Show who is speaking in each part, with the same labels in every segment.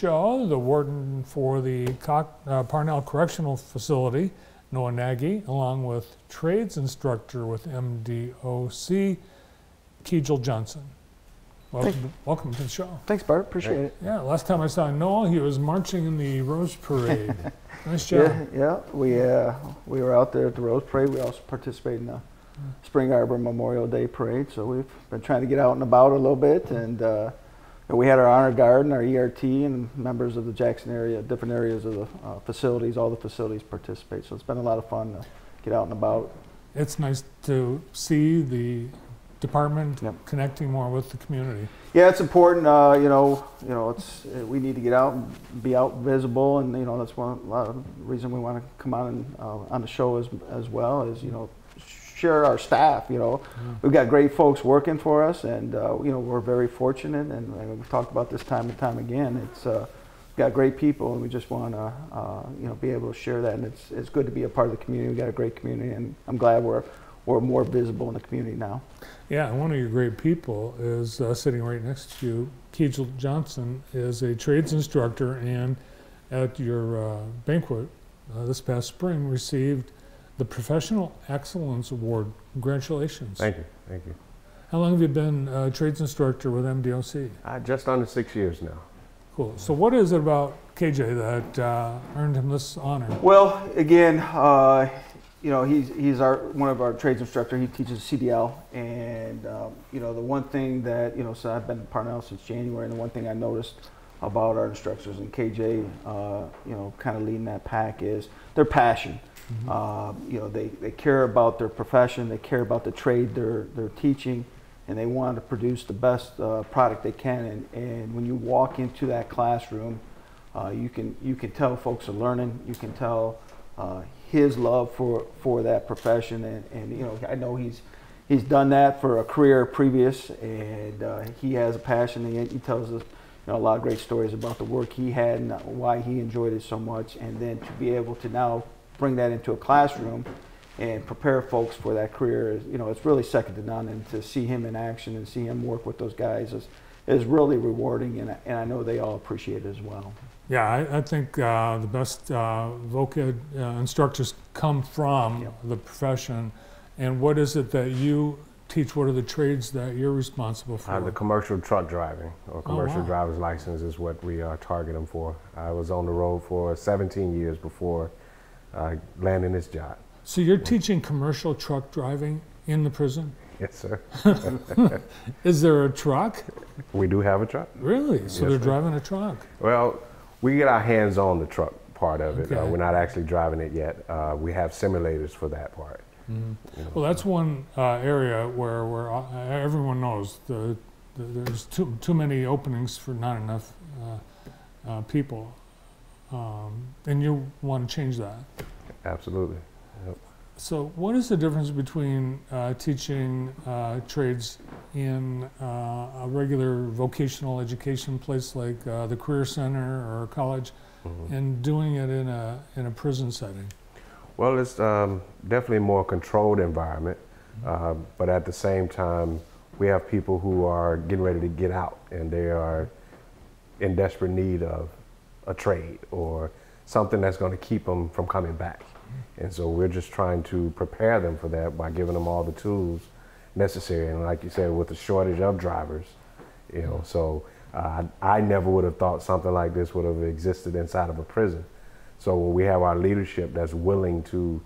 Speaker 1: show, the warden for the Parnell Correctional Facility, Noah Nagy, along with trades instructor with MDOC, Keigle Johnson. Welcome to the show.
Speaker 2: Thanks, Bart. Appreciate it.
Speaker 1: Yeah, last time I saw Noah, he was marching in the Rose Parade. Nice job.
Speaker 2: Yeah. We were out there at the Rose Parade. We also participated in the Spring Arbor Memorial Day Parade. So we've been trying to get out and about a little bit, and we had our honor guard and our ERT and members of the Jackson area, different areas of the facilities. All the facilities participate. So it's been a lot of fun to get out and about.
Speaker 1: It's nice to see the department connecting more with the community.
Speaker 2: Yeah, it's important. We need to get out and be out visible, and that's a lot of the reason we want to come on the show as well is share our staff. We've got great folks working for us, and we're very fortunate, and we've talked about this time and time again. It's got great people, and we just want to be able to share that, and it's good to be a part of the community. We've got a great community, and I'm glad we're more visible in the community now.
Speaker 1: Yeah, one of your great people is sitting right next to you. Keigle Johnson is a trades instructor, and at your banquet this past spring received the Professional Excellence Award. Congratulations.
Speaker 3: Thank you. Thank you.
Speaker 1: How long have you been a trades instructor with MDOC?
Speaker 3: Just under 6 years now.
Speaker 1: Cool. So what is it about KJ that earned him this honor?
Speaker 2: Well, again, he's one of our trades instructor. He teaches CDL, and the one thing that so I've been at Parnell since January, and the one thing I noticed about our instructors and KJ, kind of leading that pack is their passion. Mm-hmm. They care about their profession, they care about the trade they're teaching, and they want to produce the best product they can. And when you walk into that classroom, you can tell folks are learning. You can tell his love for that profession, and I know he's done that for a career previous, and he has a passion. And he tells us a lot of great stories about the work he had and why he enjoyed it so much, and then to be able to now bring that into a classroom and prepare folks for that career, it's really second to none. And to see him in action and see him work with those guys is really rewarding, and I know they all appreciate it as well.
Speaker 1: Yeah, I think the best voc ed instructors come from the profession. And what is it that you teach? What are the trades that you're responsible for?
Speaker 3: The commercial truck driving, or commercial driver's license is what we are targeting for. I was on the road for 17 years before landing this job.
Speaker 1: So you're teaching commercial truck driving in the prison?
Speaker 3: Yes, sir.
Speaker 1: Is there a truck?
Speaker 3: We do have a truck.
Speaker 1: Really? So they're driving a truck?
Speaker 3: Well, we get our hands on the truck part of it.
Speaker 1: Okay.
Speaker 3: We're not actually driving it yet. We have simulators for that part.
Speaker 1: Mm-hmm. Well, that's one area where everyone knows there's too many openings for not enough people, and you want to change that.
Speaker 3: Absolutely. Yep.
Speaker 1: So what is the difference between teaching trades in a regular vocational education place like the Career Center or college, and doing it in a prison setting?
Speaker 3: Well, it's definitely a more controlled environment, but at the same time, we have people who are getting ready to get out, and they are in desperate need of a trade or something that's going to keep them from coming back. And so we're just trying to prepare them for that by giving them all the tools necessary. And like you said, with the shortage of drivers, so I never would have thought something like this would have existed inside of a prison. So when we have our leadership that's willing to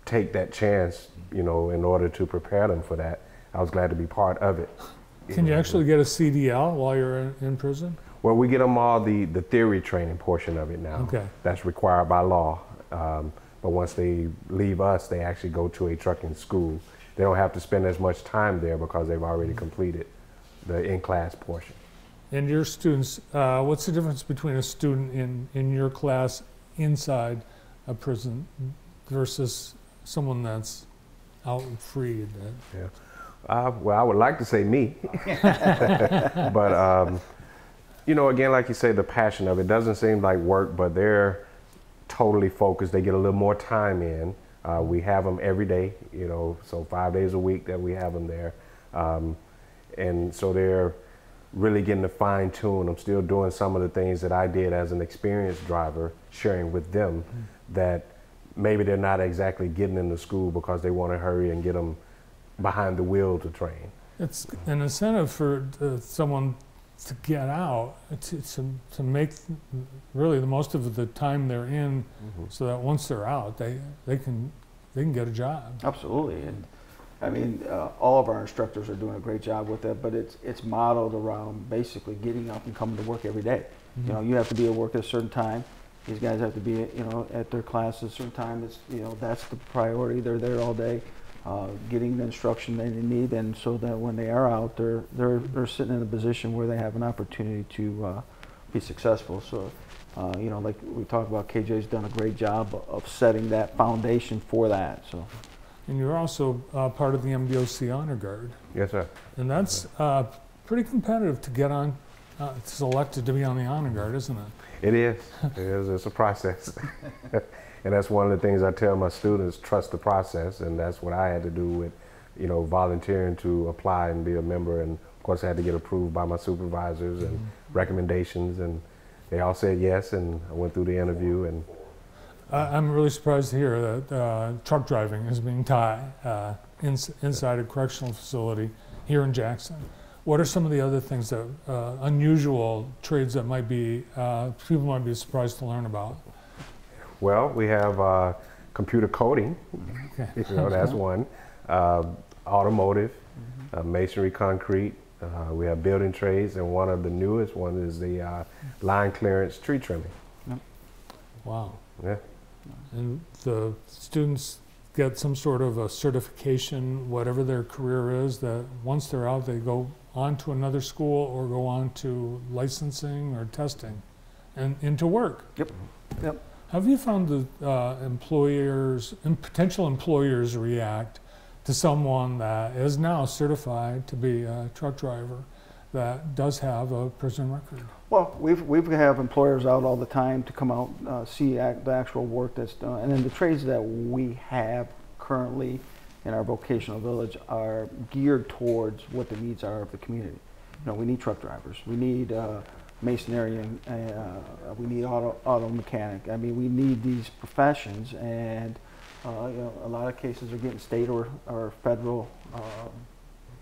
Speaker 3: take that chance, in order to prepare them for that, I was glad to be part of it.
Speaker 1: Can you actually get a CDL while you're in prison?
Speaker 3: Well, we get them all the theory training portion of it now.
Speaker 1: Okay.
Speaker 3: That's required by law. But once they leave us, they actually go to a trucking school. They don't have to spend as much time there because they've already completed the in-class portion.
Speaker 1: And your students, what's the difference between a student in your class inside a prison versus someone that's out and free?
Speaker 3: Yeah. Well, I would like to say me. But, again, like you say, the passion of it doesn't seem like work, but they're totally focused. They get a little more time in. We have them every day, so 5 days a week that we have them there. And so they're really getting to fine tune. I'm still doing some of the things that I did as an experienced driver, sharing with them that maybe they're not exactly getting into school because they want to hurry and get them behind the wheel to train.
Speaker 1: It's an incentive for someone to get out, to make really the most of the time they're in, so that once they're out, they can get a job.
Speaker 2: Absolutely, and I mean, all of our instructors are doing a great job with it, but it's modeled around basically getting up and coming to work every day. You know, you have to be at work at a certain time. These guys have to be, you know, at their class at a certain time. It's, you know, that's the priority. They're there all day, getting the instruction they need, and so that when they are out, they're sitting in a position where they have an opportunity to be successful. So, you know, like we talked about, KJ's done a great job of setting that foundation for that. So.
Speaker 1: And you're also part of the MDOC Honor Guard.
Speaker 3: Yes, sir.
Speaker 1: And that's pretty competitive to get on, selected to be on the Honor Guard, isn't it?
Speaker 3: It is. It is. It's a process. And that's one of the things I tell my students, trust the process. And that's what I had to do with, you know, volunteering to apply and be a member. And of course I had to get approved by my supervisors and recommendations. And they all said yes. And I went through the interview. And
Speaker 1: I'm really surprised to hear that truck driving is being taught inside a correctional facility here in Jackson. What are some of the other things that unusual trades that might be people might be surprised to learn about?
Speaker 3: Well, we have computer coding.
Speaker 1: Okay.
Speaker 3: You know, that's one. Automotive, masonry, concrete. We have building trades, and one of the newest ones is the line clearance tree trimming.
Speaker 1: Wow.
Speaker 3: Yeah.
Speaker 1: And the students get some sort of a certification, whatever their career is, that once they're out, they go on to another school or go on to licensing or testing and into work.
Speaker 2: Yep. Yep.
Speaker 1: Have you found the employers and potential employers react to someone that is now certified to be a truck driver that does have a prison record?
Speaker 2: Well, we have employers out all the time to come out, see the actual work that's done. And then the trades that we have currently in our vocational village are geared towards what the needs are of the community. You know, we need truck drivers. We need masonry, and we need auto mechanic. I mean, we need these professions, and you know, a lot of cases are getting state or federal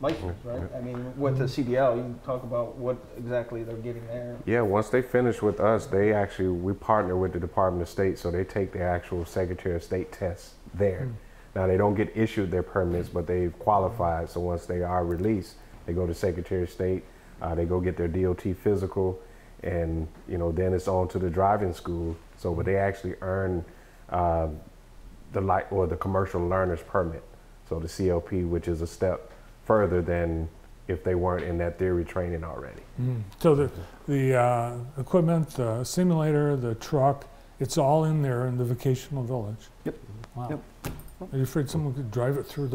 Speaker 2: license, right? I mean, with the CDL, you can talk about what exactly they're getting there.
Speaker 3: Yeah, once they finish with us, we partner with the Department of State, so they take their actual Secretary of State tests there. Now, they don't get issued their permits, but they've qualified, so once they are released, they go to Secretary of State, they go get their DOT physical, and, you know, then it's on to the driving school. So, but they actually earn the commercial learner's permit, so the CLP, which is a step further than if they weren't in that theory training already.
Speaker 1: So the equipment, the simulator, the truck, it's all in there in the vocational village.
Speaker 2: Yep.
Speaker 1: Wow.
Speaker 2: Yep.
Speaker 1: Are you afraid someone could drive it through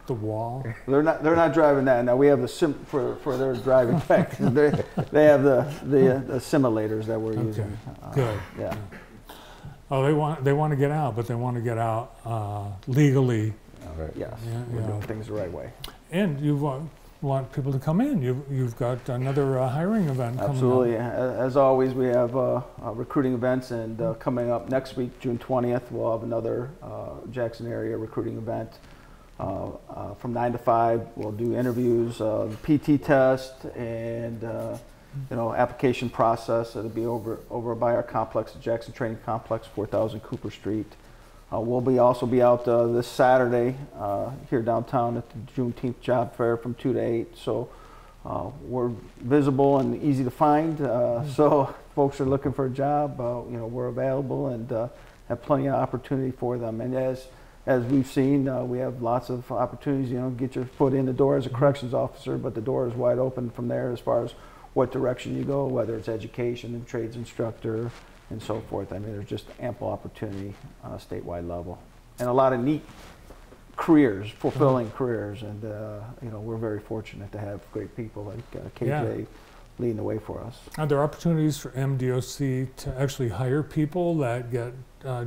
Speaker 1: the wall?
Speaker 2: They're not driving that. Now we have the for their driving practice. They have the simulators that we're using.
Speaker 1: Good.
Speaker 2: Yeah.
Speaker 1: Oh, they want to get out, but they want to get out legally.
Speaker 3: Right.
Speaker 2: Yes.
Speaker 1: Yeah,
Speaker 2: we're
Speaker 1: yeah.
Speaker 2: doing things the right way.
Speaker 1: And you want people to come in. You've got another hiring event coming up.
Speaker 2: Absolutely. As always, we have recruiting events, and coming up next week, June 20th, we'll have another Jackson area recruiting event. From 9 to 5, we'll do interviews, PT test, and you know, application process. It'll be over by our complex, the Jackson Training Complex, 4000 Cooper Street. We'll also be out this Saturday here downtown at the Juneteenth Job Fair from 2 to 8. So we're visible and easy to find. So folks are looking for a job, you know, we're available and have plenty of opportunity for them. And as we've seen, we have lots of opportunities. You know, get your foot in the door as a corrections officer, but the door is wide open from there as far as what direction you go, whether it's education and trades instructor, and so forth. I mean, there's just ample opportunity on a statewide level, and a lot of neat careers, fulfilling careers, and you know, we're very fortunate to have great people like KJ leading the way for us.
Speaker 1: Are there opportunities for MDOC to actually hire people that get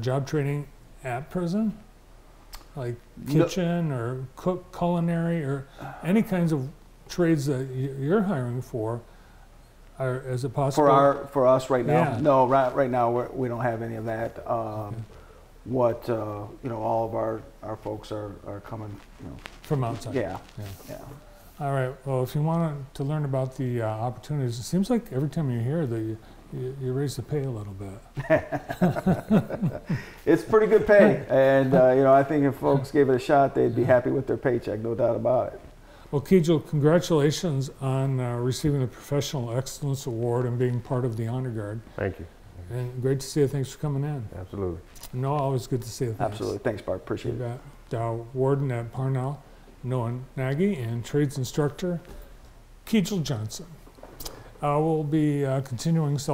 Speaker 1: job training at prison, like kitchen or cook, culinary, or any kinds of trades that you're hiring for? Is it possible?
Speaker 2: For us right now?
Speaker 1: Yeah.
Speaker 2: No, right now we don't have any of that.
Speaker 1: Okay.
Speaker 2: What all of our folks are coming.
Speaker 1: From outside?
Speaker 2: Yeah.
Speaker 1: Yeah.
Speaker 2: Yeah.
Speaker 1: All right. Well, if you want to learn about the opportunities, it seems like every time you're here that you raise the pay a little bit.
Speaker 2: It's pretty good pay, and I think if folks gave it a shot, they'd be happy with their paycheck, no doubt about it.
Speaker 1: Well, Keigle, congratulations on receiving the Professional Excellence Award and being part of the Honor Guard.
Speaker 3: Thank you.
Speaker 1: And great to see you. Thanks for coming in.
Speaker 3: Absolutely.
Speaker 1: No, always good to see you. Thanks.
Speaker 2: Absolutely. Thanks, Bart. Appreciate it.
Speaker 1: Warden at Parnell, Noah Nagy, and Trades Instructor, Keigle Johnson. We'll be continuing